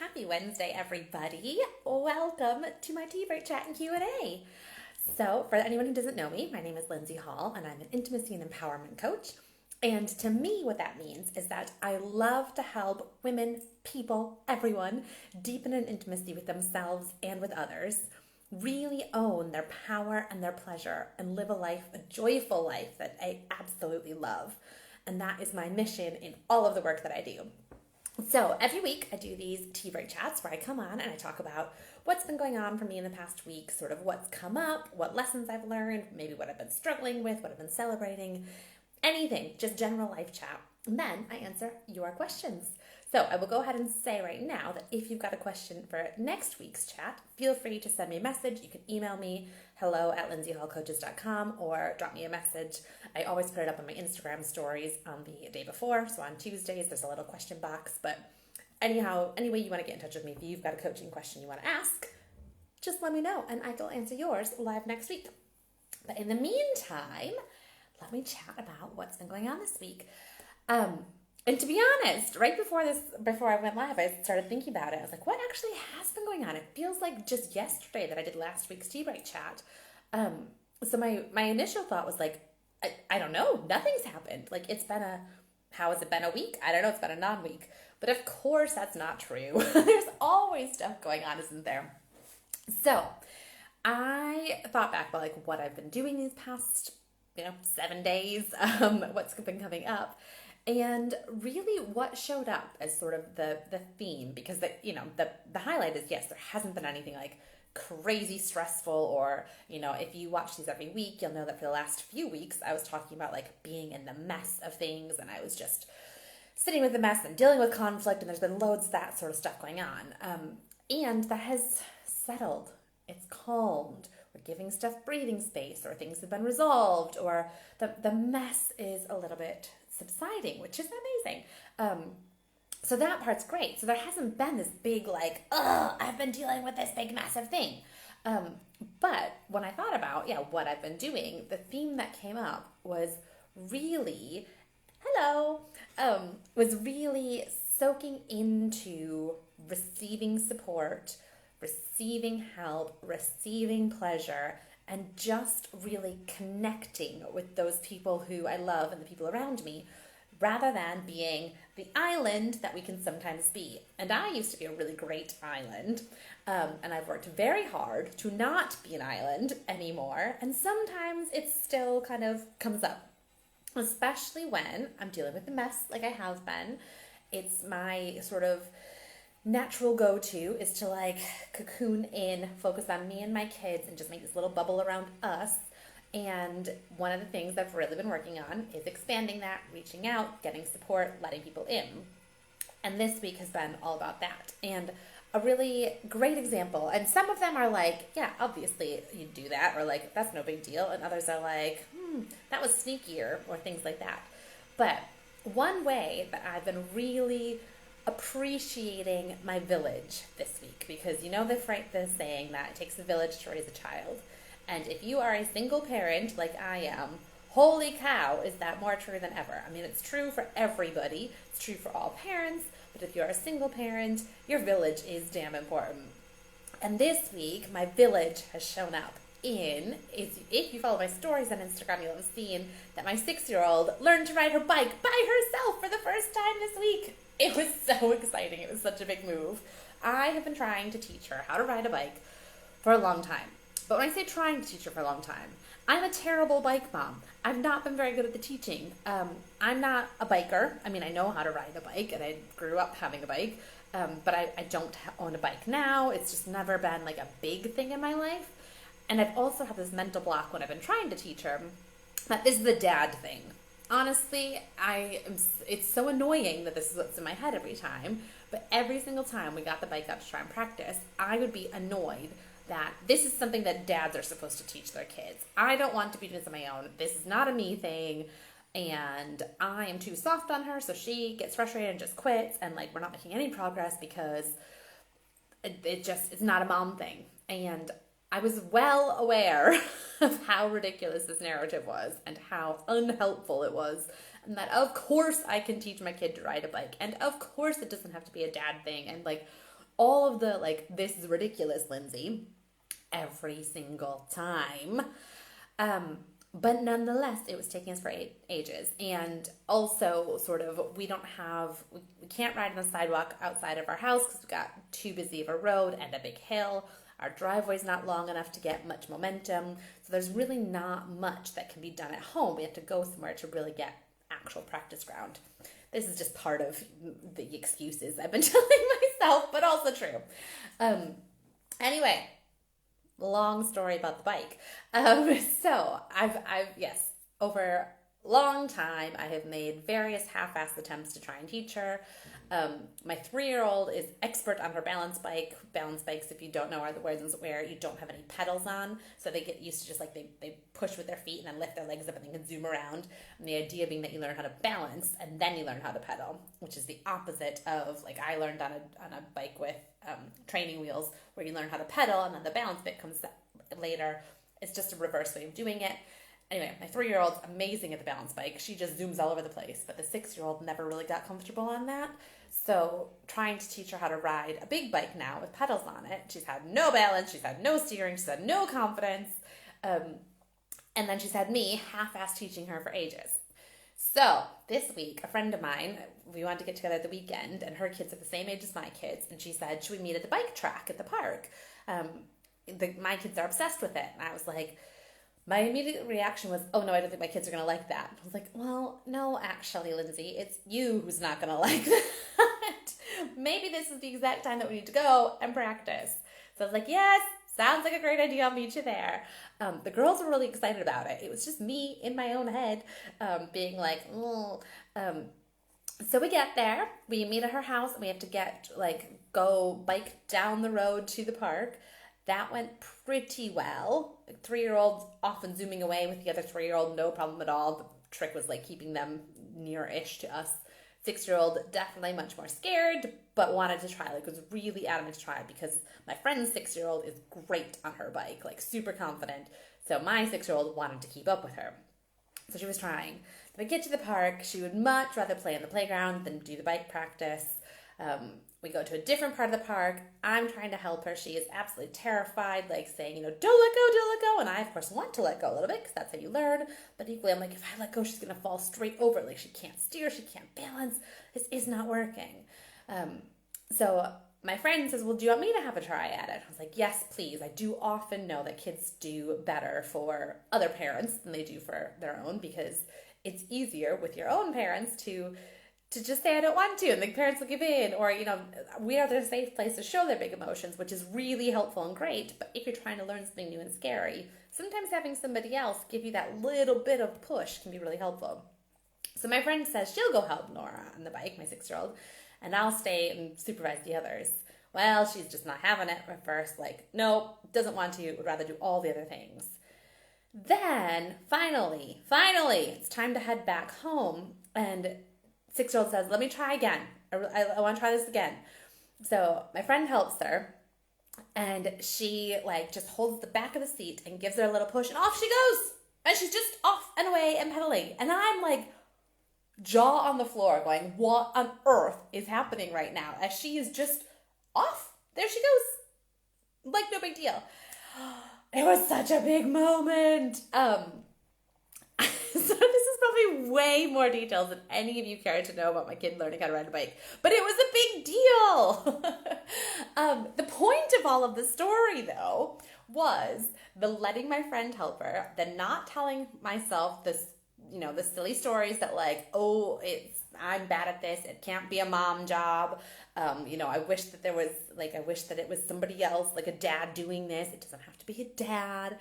Happy Wednesday, everybody. Welcome to my tea break chat and Q&A. So, for anyone who doesn't know me, my name is Lindsey Hall, and I'm an intimacy and empowerment coach. And to me, what that means is that I love to help women, people, everyone, deepen an intimacy with themselves and with others, really own their power and their pleasure, and live a joyful life that I absolutely love. And that is my mission in all of the work that I do. So every week I do these tea break chats where I come on and I talk about what's been going on for me in the past week, sort of what's come up, what lessons I've learned, maybe what I've been struggling with, what I've been celebrating, anything, just general life chat. And then I answer your questions. So I will go ahead and say right now that if you've got a question for next week's chat, feel free to send me a message. You can email me, hello@lindseyhallcoaches.com, or drop me a message. I always put it up on my Instagram stories on the day before. So on Tuesdays, there's a little question box. But anyhow, any way you want to get in touch with me, if you've got a coaching question you want to ask, just let me know and I will answer yours live next week. But in the meantime, let me chat about what's been going on this week. And to be honest, right before I went live, I started thinking about it. I was like, what actually has been going on? It feels like just yesterday that I did last week's tea break chat. So my initial thought was like, I don't know, nothing's happened. Like how has it been a week? I don't know, it's been a non-week. But of course that's not true. There's always stuff going on, isn't there? So I thought back about like what I've been doing these past 7 days, what's been coming up. And really what showed up as sort of the theme, because the highlight is, yes, there hasn't been anything like crazy stressful, or, if you watch these every week, you'll know that for the last few weeks, I was talking about like being in the mess of things, and I was just sitting with the mess and dealing with conflict, and there's been loads of that sort of stuff going on. And that has settled. It's calmed. We're giving stuff breathing space, or things have been resolved, or the mess is a little bit subsiding, which is amazing. So that part's great. So there hasn't been this big I've been dealing with this big massive thing. But when I thought about, what I've been doing, the theme that came up was really, was really soaking into receiving support, receiving help, receiving pleasure, and just really connecting with those people who I love and the people around me, rather than being the island that we can sometimes be. And I used to be a really great island, and I've worked very hard to not be an island anymore, and sometimes it still kind of comes up, especially when I'm dealing with the mess like I have been. It's my sort of natural go-to is to cocoon in, focus on me and my kids, and just make this little bubble around us. And one of the things I've really been working on is expanding that, reaching out, getting support, letting people in. And this week has been all about that. And a really great example, and some of them are like, yeah, obviously you do that, or like, that's no big deal. And others are like, that was sneakier, or things like that. But one way that I've been really appreciating my village this week, because the saying that it takes a village to raise a child. And if you are a single parent like I am, holy cow, is that more true than ever. I mean, it's true for everybody. It's true for all parents. But if you're a single parent, your village is damn important. And this week, my village has shown up if you follow my stories on Instagram, you'll have seen that my 6-year-old learned to ride her bike by herself for the first time this week. It was so exciting. It was such a big move. I have been trying to teach her how to ride a bike for a long time. But when I say trying to teach her for a long time, I'm a terrible bike mom. I've not been very good at the teaching. I'm not a biker. I mean, I know how to ride a bike, and I grew up having a bike, but I don't own a bike now. It's just never been like a big thing in my life. And I've also had this mental block when I've been trying to teach her that this is the dad thing. Honestly, it's so annoying that this is what's in my head every time, but every single time we got the bike out to try and practice, I would be annoyed that this is something that dads are supposed to teach their kids. I don't want to be doing this on my own. This is not a me thing, and I am too soft on her, so she gets frustrated and just quits, and we're not making any progress because it's not a mom thing. And I was well aware of how ridiculous this narrative was and how unhelpful it was and that of course I can teach my kid to ride a bike, and of course it doesn't have to be a dad thing, and like all of the like, this is ridiculous, Lindsay, every single time. But nonetheless, it was taking us for ages. And also sort of, we can't ride on the sidewalk outside of our house because we've got too busy of a road and a big hill. Our driveway's not long enough to get much momentum. So there's really not much that can be done at home. We have to go somewhere to really get actual practice ground. This is just part of the excuses I've been telling myself, but also true. Anyway, long story about the bike. So yes, over a long time, I have made various half-assed attempts to try and teach her. My 3-year-old is expert on her balance bike. Balance bikes, if you don't know, are the ones where you don't have any pedals on. So they get used to just like, they push with their feet and then lift their legs up and they can zoom around. And the idea being that you learn how to balance and then you learn how to pedal, which is the opposite of like I learned on a bike with training wheels, where you learn how to pedal and then the balance bit comes later. It's just a reverse way of doing it. Anyway, my 3-year-old's amazing at the balance bike. She just zooms all over the place. But the 6-year-old never really got comfortable on that. So trying to teach her how to ride a big bike now with pedals on it, she's had no balance, she's had no steering, she's had no confidence. And then she's had me half-assed teaching her for ages. So this week, a friend of mine, we wanted to get together at the weekend, and her kids are the same age as my kids. And she said, should we meet at the bike track at the park? My kids are obsessed with it. And I was like, my immediate reaction was, oh no, I don't think my kids are going to like that. I was like, well, no, actually, Lindsay, it's you who's not going to like that. Maybe this is the exact time that we need to go and practice. So I was like, yes, sounds like a great idea. I'll meet you there. The girls were really excited about it. It was just me in my own head being like, oh. So we get there, we meet at her house, and we have to go bike down the road to the park. That went pretty well. 3-year-old often zooming away with the other 3-year-old, no problem at all. The trick was like keeping them near-ish to us. 6-year-old definitely much more scared, but wanted to try, like was really adamant to try, because my friend's 6-year-old is great on her bike, like super confident. So my 6-year-old wanted to keep up with her. So she was trying. When we get to the park, she would much rather play on the playground than do the bike practice. We go to a different part of the park. I'm trying to help her. She is absolutely terrified, like saying, don't let go. And I, of course, want to let go a little bit because that's how you learn. But equally, I'm like, if I let go, she's going to fall straight over. Like, she can't steer. She can't balance. This is not working. So my friend says, well, do you want me to have a try at it? I was like, yes, please. I do often know that kids do better for other parents than they do for their own, because it's easier with your own parents to just say, I don't want to, and the parents will give in, or, we are their safe place to show their big emotions, which is really helpful and great. But if you're trying to learn something new and scary, sometimes having somebody else give you that little bit of push can be really helpful. So my friend says she'll go help Nora on the bike, my 6-year-old, and I'll stay and supervise the others. Well, she's just not having it at first, like, nope, doesn't want to, would rather do all the other things. Then, finally, it's time to head back home, and 6-year-old says, let me try again. I want to try this again. So my friend helps her, and she just holds the back of the seat and gives her a little push, and off she goes. And she's just off and away and pedaling. And I'm like, jaw on the floor going, what on earth is happening right now? As she is just off. There she goes. Like, no big deal. It was such a big moment. So this is probably way more details than any of you care to know about my kid learning how to ride a bike. But it was a big deal. The point of all of the story, though, was the letting my friend help her, the not telling myself this, the silly stories that I'm bad at this. It can't be a mom job. I wish that it was somebody else, like a dad doing this. It doesn't have to be a dad.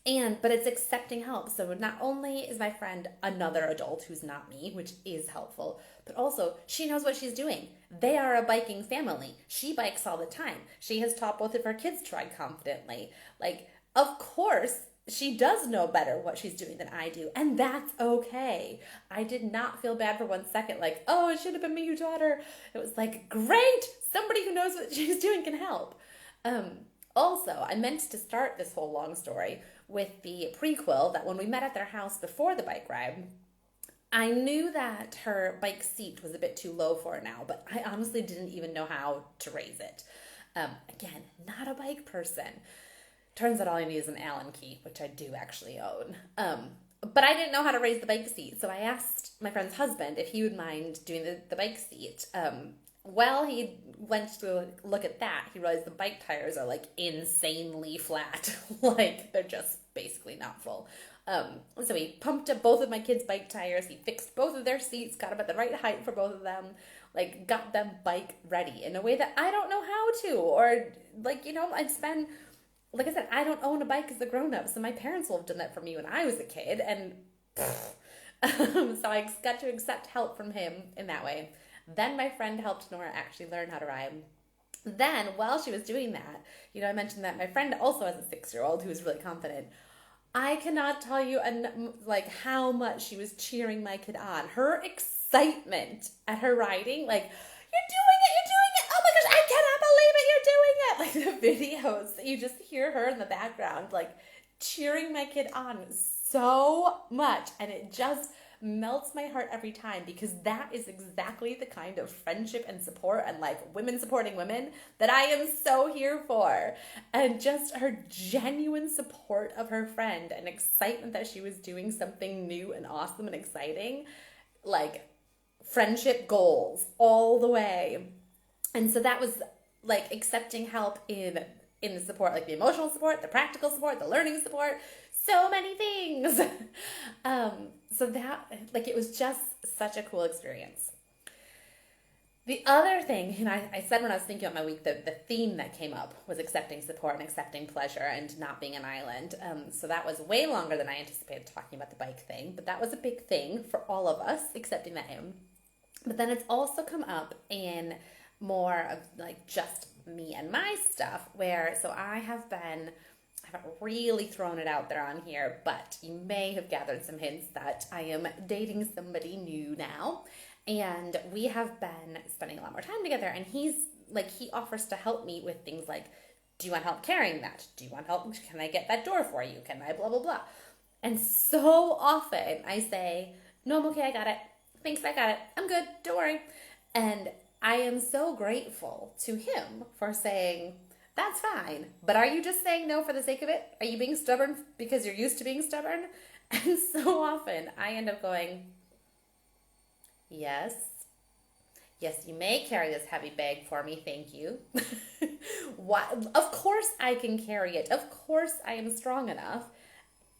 But it's accepting help. So not only is my friend another adult who's not me, which is helpful, but also she knows what she's doing. They are a biking family. She bikes all the time. She has taught both of her kids to ride confidently. Of course, she does know better what she's doing than I do, and that's okay. I did not feel bad for 1 second, oh, it should have been me who taught her. It was great, somebody who knows what she's doing can help. Also, I meant to start this whole long story with the prequel that when we met at their house before the bike ride, I knew that her bike seat was a bit too low for her now, but I honestly didn't even know how to raise it. Again, not a bike person. Turns out all I need is an Allen key, which I do actually own. But I didn't know how to raise the bike seat, so I asked my friend's husband if he would mind doing the bike seat. Well, he went to look at that. He realized the bike tires are like insanely flat. Like they're just basically not full. So he pumped up both of my kids' bike tires. He fixed both of their seats, got them at the right height for both of them, like got them bike ready in a way that I don't know how to, or like, I'd spend, like I said, I don't own a bike as a grown-up, so my parents will have done that for me when I was a kid, and so I got to accept help from him in that way. Then my friend helped Nora actually learn how to ride. Then, while she was doing that, I mentioned that my friend also has a 6-year-old who is really confident. I cannot tell you how much she was cheering my kid on. Her excitement at her riding, like, you're doing it, oh my gosh, I cannot believe it, you're doing it. Like the videos, you just hear her in the background, like cheering my kid on so much, and it just melts my heart every time, because that is exactly the kind of friendship and support and like women supporting women that I am so here for. And just her genuine support of her friend and excitement that she was doing something new and awesome and exciting, like friendship goals all the way. And so that was like accepting help in the support, like the emotional support, the practical support, the learning support, so many things. So that, like, it was just such a cool experience. The other thing, and I said when I was thinking about my week, the theme that came up was accepting support and accepting pleasure and not being an island. So that was way longer than I anticipated talking about the bike thing, but that was a big thing for all of us, accepting that in. But then it's also come up in more of like just me and my stuff, where, so I haven't really thrown it out there on here, but you may have gathered some hints that I am dating somebody new now, and we have been spending a lot more time together, and he offers to help me with things like, do you want help carrying that? Do you want help? Can I get that door for you? Can I blah, blah, blah? And so often I say, no, I'm okay, I got it. Thanks, I got it. I'm good, don't worry. And I am so grateful to him for saying, that's fine, but are you just saying no for the sake of it? Are you being stubborn because you're used to being stubborn? And so often I end up going, yes, you may carry this heavy bag for me, thank you. Of course I can carry it. Of course I am strong enough.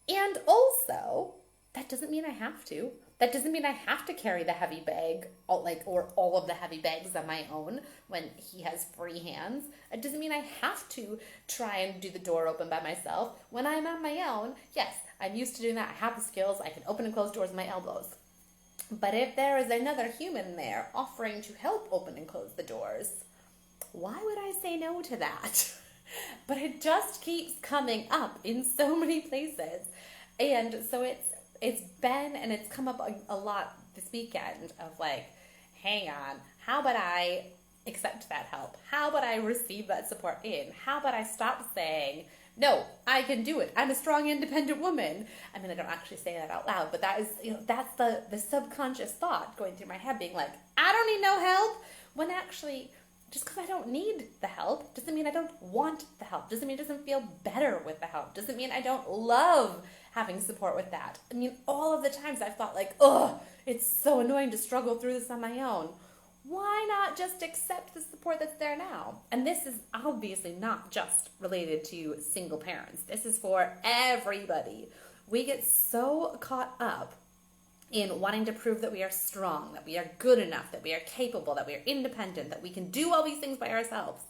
And also, that doesn't mean I have to. That doesn't mean I have to carry the heavy bag, or all of the heavy bags on my own when he has free hands. It doesn't mean I have to try and do the door open by myself when I'm on my own. Yes, I'm used to doing that. I have the skills. I can open and close doors with my elbows. But if there is another human there offering to help open and close the doors, why would I say no to that? But it just keeps coming up in so many places. And so it's been, and it's come up a lot this weekend of like, hang on, how about I accept that help? How about I receive that support in? How about I stop saying, no, I can do it. I'm a strong, independent woman. I mean, I don't actually say that out loud, but that is, that's the subconscious thought going through my head being like, I don't need no help. When actually, just because I don't need the help doesn't mean I don't want the help. Doesn't mean it doesn't feel better with the help. Doesn't mean I don't love having support with that. I mean, all of the times I've thought like, it's so annoying to struggle through this on my own. Why not just accept the support that's there now? And this is obviously not just related to single parents. This is for everybody. We get so caught up in wanting to prove that we are strong, that we are good enough, that we are capable, that we are independent, that we can do all these things by ourselves.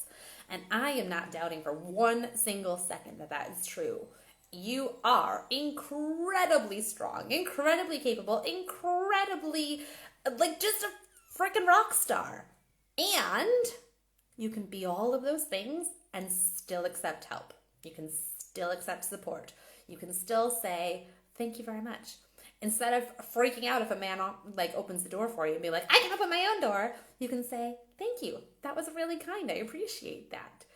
And I am not doubting for one single second that that is true. You are incredibly strong, incredibly capable, incredibly, just a freaking rock star. And you can be all of those things and still accept help. You can still accept support. You can still say, thank you very much. Instead of freaking out if a man opens the door for you and be like, I can open my own door, you can say, thank you. That was really kind. I appreciate that.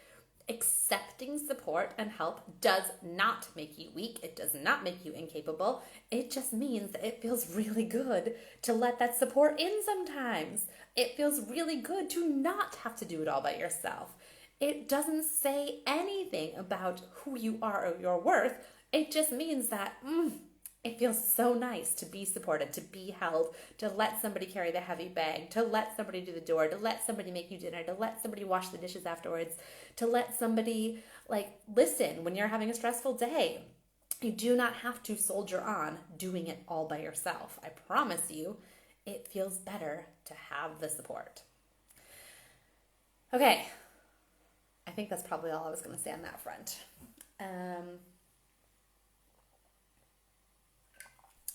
Accepting support and help does not make you weak. It does not make you incapable. It just means that it feels really good to let that support in sometimes. It feels really good to not have to do it all by yourself. It doesn't say anything about who you are or your worth. It just means that it feels so nice to be supported, to be held, to let somebody carry the heavy bag, to let somebody do the door, to let somebody make you dinner, to let somebody wash the dishes afterwards, to let somebody listen when you're having a stressful day. You do not have to soldier on doing it all by yourself. I promise you, it feels better to have the support. Okay, I think that's probably all I was going to say on that front.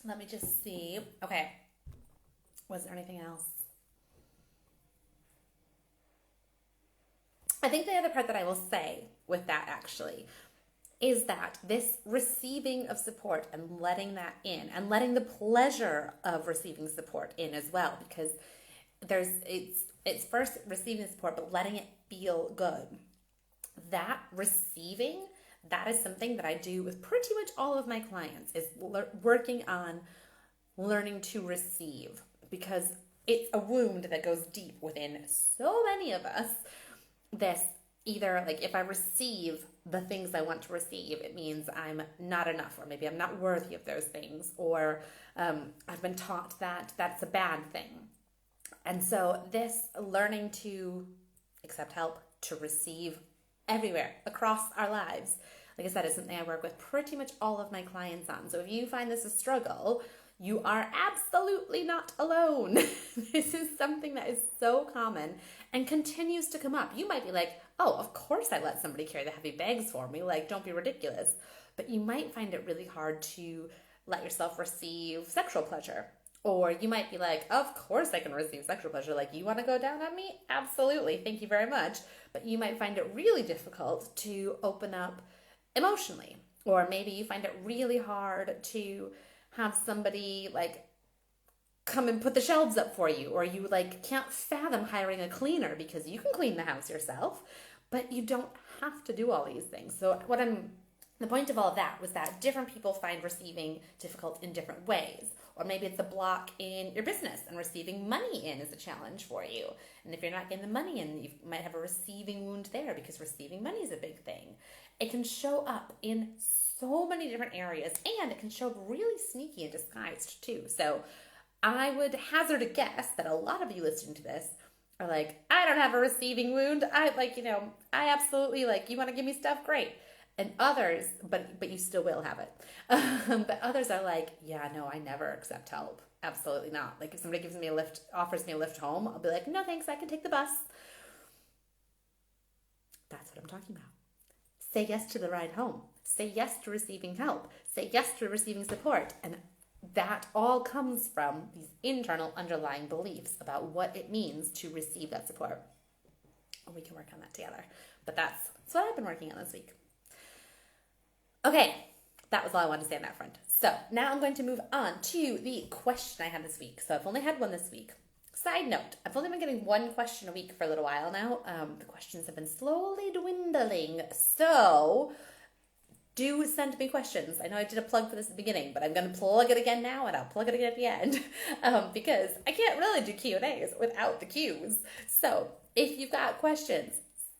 Let me just see. Okay. Was there anything else? I think the other part that I will say with that actually is that this receiving of support and letting that in and letting the pleasure of receiving support in as well, because it's first receiving the support, but letting it feel good. That receiving, that is something that I do with pretty much all of my clients, is working on learning to receive, because it's a wound that goes deep within so many of us. This either if I receive the things I want to receive, it means I'm not enough, or maybe I'm not worthy of those things, or I've been taught that that's a bad thing. And so this learning to accept help, to receive everywhere across our lives, like I said, is something I work with pretty much all of my clients on. So if you find this a struggle, you are absolutely not alone. This is something that is so common and continues to come up. You might be like, oh, of course I let somebody carry the heavy bags for me. Don't be ridiculous. But you might find it really hard to let yourself receive sexual pleasure. Or you might be like, of course I can receive sexual pleasure. You want to go down on me? Absolutely. Thank you very much. But you might find it really difficult to open up emotionally. Or maybe you find it really hard to have somebody come and put the shelves up for you. Or you can't fathom hiring a cleaner because you can clean the house yourself, but you don't have to do all these things. So the point of all of that was that different people find receiving difficult in different ways. Or maybe it's a block in your business and receiving money in is a challenge for you. And if you're not getting the money in, you might have a receiving wound there because receiving money is a big thing. It can show up in so many different areas, and it can show up really sneaky and disguised too. So I would hazard a guess that a lot of you listening to this are like, I don't have a receiving wound. I absolutely you want to give me stuff? Great. And others, but you still will have it. But others are like, yeah, no, I never accept help. Absolutely not. If somebody gives me a lift, offers me a lift home, I'll be like, no, thanks, I can take the bus. That's what I'm talking about. Say yes to the ride home. Say yes to receiving help. Say yes to receiving support. And that all comes from these internal underlying beliefs about what it means to receive that support. And we can work on that together. But that's what I've been working on this week. Okay, that was all I wanted to say on that front. So now I'm going to move on to the question I had this week. So I've only had one this week. Side note, I've only been getting one question a week for a little while now. The questions have been slowly dwindling. So do send me questions. I know I did a plug for this at the beginning, but I'm going to plug it again now, and I'll plug it again at the end because I can't really do Q&As without the Qs. So if you've got questions,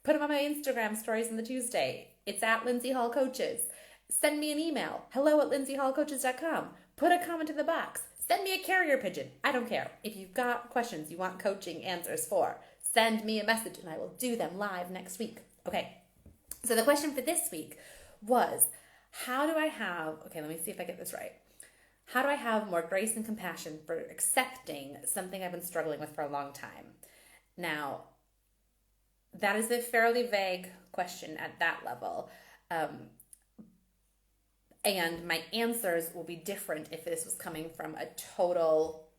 put them on my Instagram stories on the Tuesday. It's at Lindsey Hall Coaches. Send me an email, hello@lindseyhallcoaches.com. Put a comment in the box. Send me a carrier pigeon. I don't care. If you've got questions you want coaching answers for, send me a message and I will do them live next week. Okay, so the question for this week was, let me see if I get this right. How do I have more grace and compassion for accepting something I've been struggling with for a long time? Now, that is a fairly vague question at that level. And my answers will be different if this was coming from a total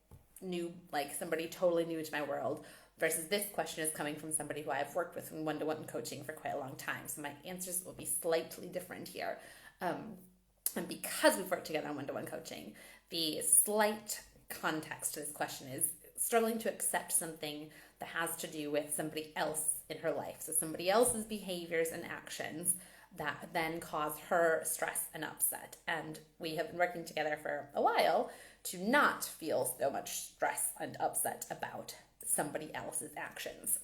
new, somebody totally new to my world, versus this question is coming from somebody who I've worked with in one-to-one coaching for quite a long time. So my answers will be slightly different here. And because we've worked together on one-to-one coaching, the slight context to this question is struggling to accept something that has to do with somebody else in her life. So somebody else's behaviors and actions that then cause her stress and upset. And we have been working together for a while to not feel so much stress and upset about somebody else's actions.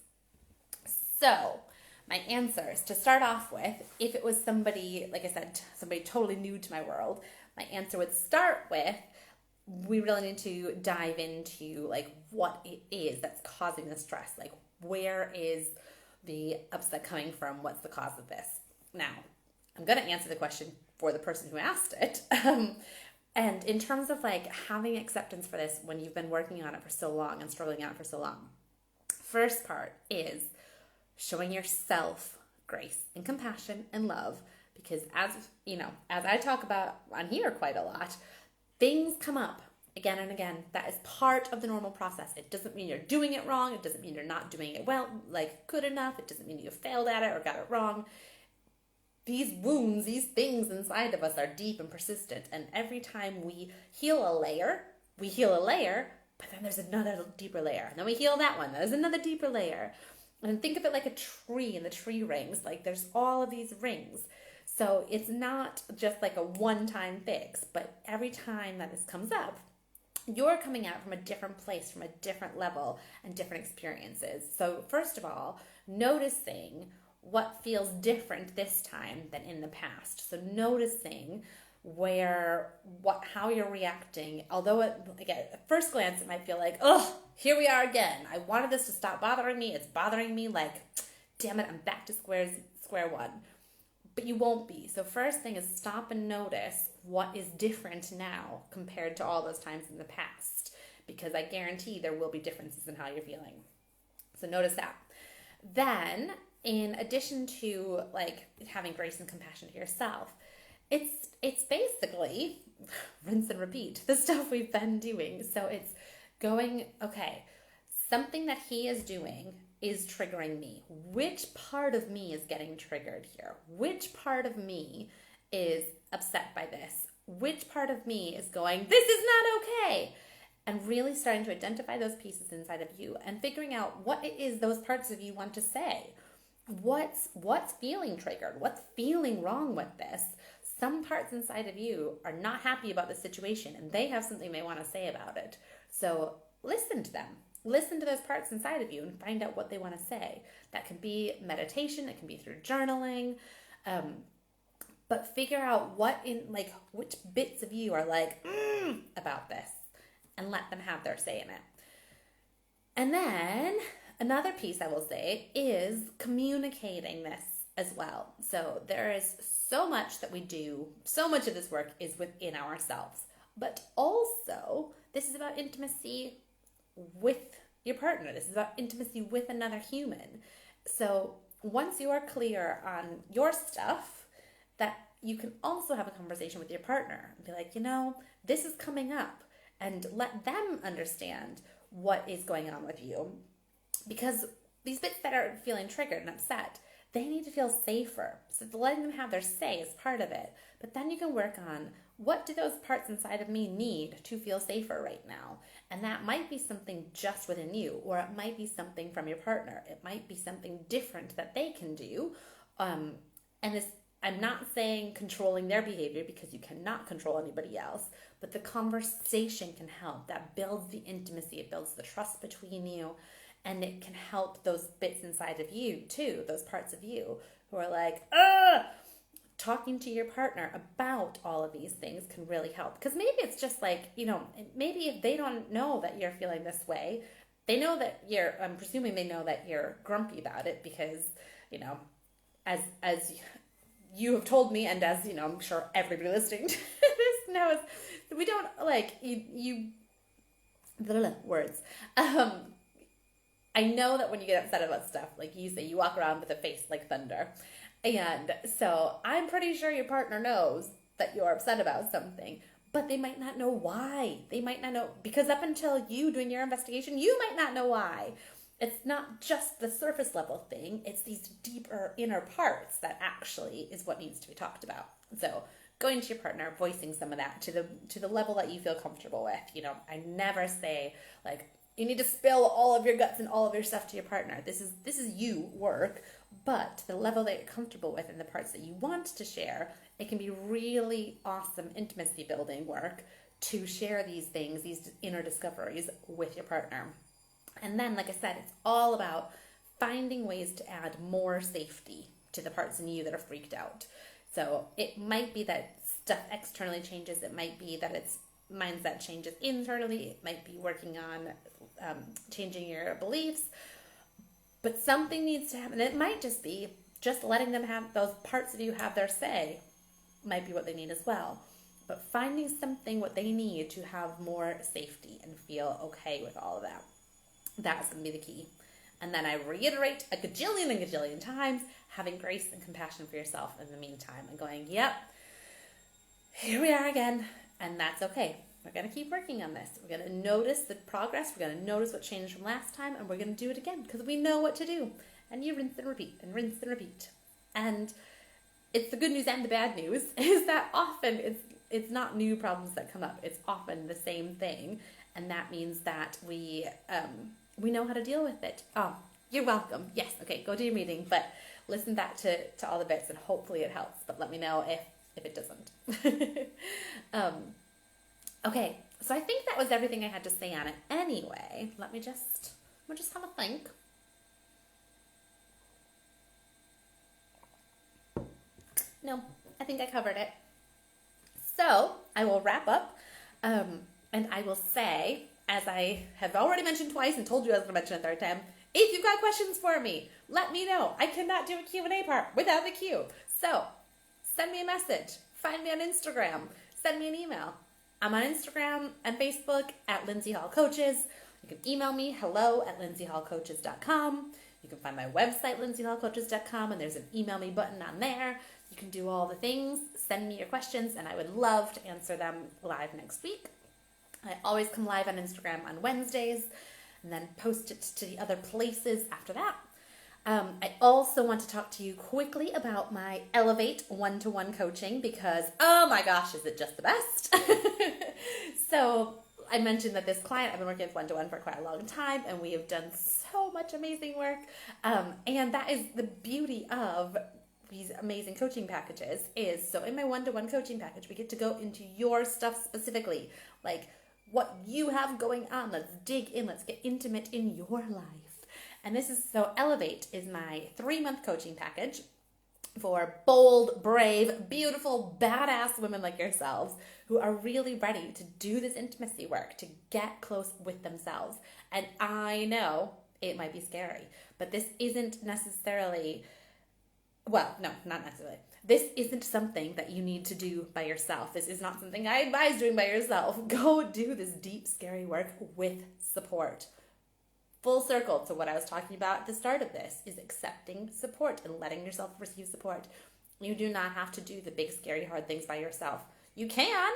So my answers to start off with, if it was somebody, like I said, somebody totally new to my world, my answer would start with, we really need to dive into like what it is that's causing the stress. Like, where is the upset coming from? What's the cause of this? Now, I'm going to answer the question for the person who asked it. And in terms of like having acceptance for this when you've been working on it for so long and struggling on it for so long, first part is showing yourself grace and compassion and love. Because as you know, as I talk about on here quite a lot, things come up again and again. That is part of the normal process. It doesn't mean you're doing it wrong. It doesn't mean you're not doing it well, like good enough. It doesn't mean you failed at it or got it wrong. These wounds, these things inside of us are deep and persistent. And every time we heal a layer, but then there's another deeper layer. And then we heal that one. There's another deeper layer. And think of it like a tree and the tree rings. Like there's all of these rings. So it's not just like a one-time fix, but every time that this comes up, you're coming out from a different place, from a different level and different experiences. So first of all, noticing what feels different this time than in the past. So noticing how you're reacting. Although again, at first glance, it might feel like, oh, here we are again. I wanted this to stop bothering me. It's bothering me. Like, damn it, I'm back to square one. But you won't be. So first thing is stop and notice what is different now compared to all those times in the past. Because I guarantee there will be differences in how you're feeling. So notice that. Then, in addition to like having grace and compassion to yourself, it's basically rinse and repeat the stuff we've been doing. So it's going, okay, something that he is doing is triggering me. Which part of me is getting triggered here? Which part of me is upset by this? Which part of me is going, this is not okay? And really starting to identify those pieces inside of you and figuring out what it is those parts of you want to say. What's feeling triggered? What's feeling wrong with this? Some parts inside of you are not happy about the situation and they have something they want to say about it. So listen to them. Listen to those parts inside of you and find out what they want to say. That can be meditation. It can be through journaling. But figure out which bits of you are like, about this, and let them have their say in it. And then another piece I will say is communicating this as well. So there is so much that we do. So much of this work is within ourselves. But also, this is about intimacy with your partner. This is about intimacy with another human. So once you are clear on your stuff, that you can also have a conversation with your partner and be like, this is coming up, and let them understand what is going on with you. Because these bits that are feeling triggered and upset, they need to feel safer. So letting them have their say is part of it. But then you can work on, what do those parts inside of me need to feel safer right now? And that might be something just within you, or it might be something from your partner. It might be something different that they can do. And I'm not saying controlling their behavior, because you cannot control anybody else, but the conversation can help. That builds the intimacy. It builds the trust between you. And it can help those bits inside of you too, those parts of you who are like, talking to your partner about all of these things can really help. Because maybe it's just like, maybe if they don't know that you're feeling this way, they know that I'm presuming they know that you're grumpy about it because, as you have told me, and as, I'm sure everybody listening to this knows, we don't words. I know that when you get upset about stuff, like you say, you walk around with a face like thunder. And so I'm pretty sure your partner knows that you're upset about something, but they might not know why. They might not know, because up until you doing your investigation, you might not know why. It's not just the surface level thing. It's these deeper inner parts that actually is what needs to be talked about. So going to your partner, voicing some of that to the level that you feel comfortable with. I never say like, You need to spill all of your guts and all of your stuff to your partner. This is you work, but the level that you're comfortable with and the parts that you want to share, it can be really awesome intimacy building work to share these things, these inner discoveries with your partner. And then, like I said, it's all about finding ways to add more safety to the parts in you that are freaked out. So it might be that stuff externally changes. It might be that it's mindset changes internally. It might be working on changing your beliefs. But something needs to happen. It might just be just letting them have those parts of you have their say might be what they need as well. But finding something what they need to have more safety and feel okay with all of that. That's going to be the key. And then I reiterate a gajillion and gajillion times, having grace and compassion for yourself in the meantime and going, yep, here we are again. And that's okay. We're going to keep working on this. We're going to notice the progress. We're going to notice what changed from last time, and we're going to do it again because we know what to do. And you rinse and repeat and rinse and repeat. And it's the good news and the bad news is that often it's not new problems that come up. It's often the same thing. And that means that we know how to deal with it. Oh, you're welcome. Yes. Okay. Go do your meeting, but listen back to all the bits and hopefully it helps, but let me know if it doesn't. Okay. So I think that was everything I had to say on it anyway. Let me just have a think. No, I think I covered it. So I will wrap up, and I will say, as I have already mentioned twice and told you I was going to mention a third time, if you've got questions for me, let me know. I cannot do a Q&A part without the Q. So send me a message. Find me on Instagram. Send me an email. I'm on Instagram and Facebook at Lindsey Hall Coaches. You can email me, hello@lindseyhallcoaches.com. You can find my website, lindseyhallcoaches.com, and there's an email me button on there. You can do all the things. Send me your questions, and I would love to answer them live next week. I always come live on Instagram on Wednesdays and then post it to the other places after that. I also want to talk to you quickly about my Elevate one-to-one coaching because, oh my gosh, is it just the best? So I mentioned that this client, I've been working with one-to-one for quite a long time, and we have done so much amazing work. And that is the beauty of these amazing coaching packages is, so in my one-to-one coaching package, we get to go into your stuff specifically, like what you have going on. Let's dig in. Let's get intimate in your life. And this is, so Elevate is my 3-month coaching package for bold, brave, beautiful, badass women like yourselves who are really ready to do this intimacy work, to get close with themselves. And I know it might be scary, but this isn't necessarily, well, no, not necessarily. This isn't something that you need to do by yourself. This is not something I advise doing by yourself. Go do this deep, scary work with support. Full circle to what I was talking about at the start of this is accepting support and letting yourself receive support. You do not have to do the big, scary, hard things by yourself. You can,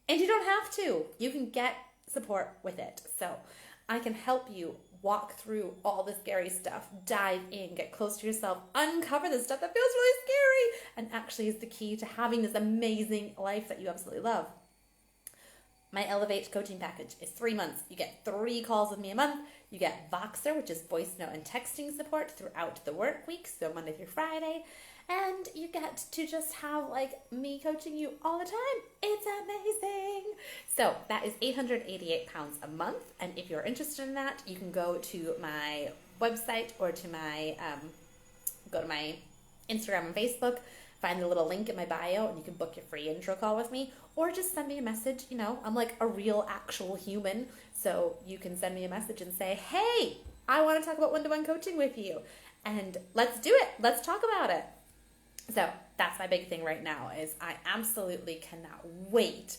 and you don't have to. You can get support with it. So I can help you walk through all the scary stuff, dive in, get close to yourself, uncover the stuff that feels really scary, and actually is the key to having this amazing life that you absolutely love. My Elevate coaching package is 3 months. You get 3 calls with me a month. You get Voxer, which is voice note and texting support throughout the work week, so Monday through Friday. And you get to just have like me coaching you all the time. It's amazing. So that is £888 a month. And if you're interested in that, you can go to my website or to my, go to my Instagram and Facebook, find the little link in my bio, and you can book your free intro call with me, or just send me a message. You know, I'm like a real actual human. So you can send me a message and say, hey, I want to talk about one-to-one coaching with you. And let's do it. Let's talk about it. So that's my big thing right now is I absolutely cannot wait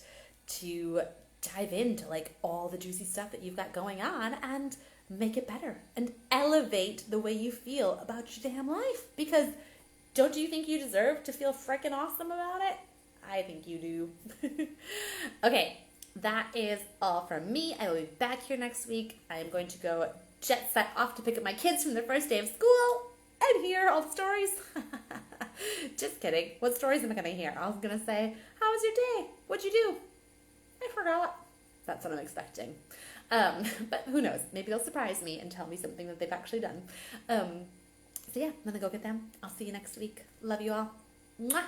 to dive into like all the juicy stuff that you've got going on and make it better and elevate the way you feel about your damn life. Because don't you think you deserve to feel freaking awesome about it? I think you do. Okay, that is all from me. I will be back here next week. I am going to go jet set off to pick up my kids from their first day of school and hear all the stories. Just kidding. What stories am I going to hear? I was going to say, how was your day? What'd you do? I forgot. That's what I'm expecting. But who knows? Maybe they'll surprise me and tell me something that they've actually done. So yeah, I'm gonna go get them. I'll see you next week. Love you all. Mwah!